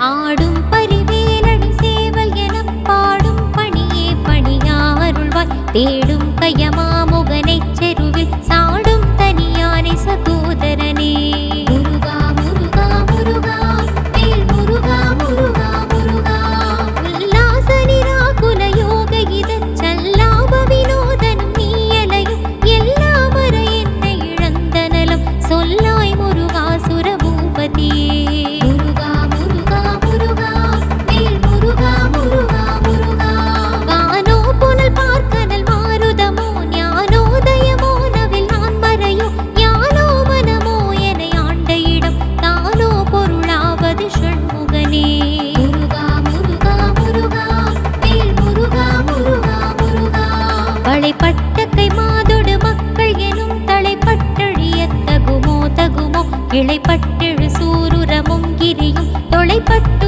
ஆடும் பரிவேலடி சேவல் எனப் பாடும் பணியே பணியாருள்வாய் தேடும் கயமாமுகனைச் செருவில் சாடும் தனியானை சகோதரனே முருகா முருகா முருகா வேல் முருகா முருகா முருகா உல்லாச நிராகுல யோக இதச் சல்லாப வினோதனும் நீயலையும் எல்லாம் வர என்னை இழந்த நலம் சொல்லாய் முருகா சுரபூபதியே முருகா முருகா முருகா வேல் முருகா முருகா முருகா வானோ புனல் பார்க்கனல் மாருதமோ ஞானோதயமோ நவில் நான் மறையோ ஞானோ மனமோ என ஆண்ட இடம் தானோ பொருளாவது ஷண்முகனே முருகா முருகா முருகா வேல் முருகா முருகா முருகா வளைப்பட்ட கை மாதொடு மக்கள் எனும் தலைப்பட்டழிய தகுமோ தகுமோ கிளைப்பட்டெழு சூருரமும் கிரியும் தொலைப்பட்ட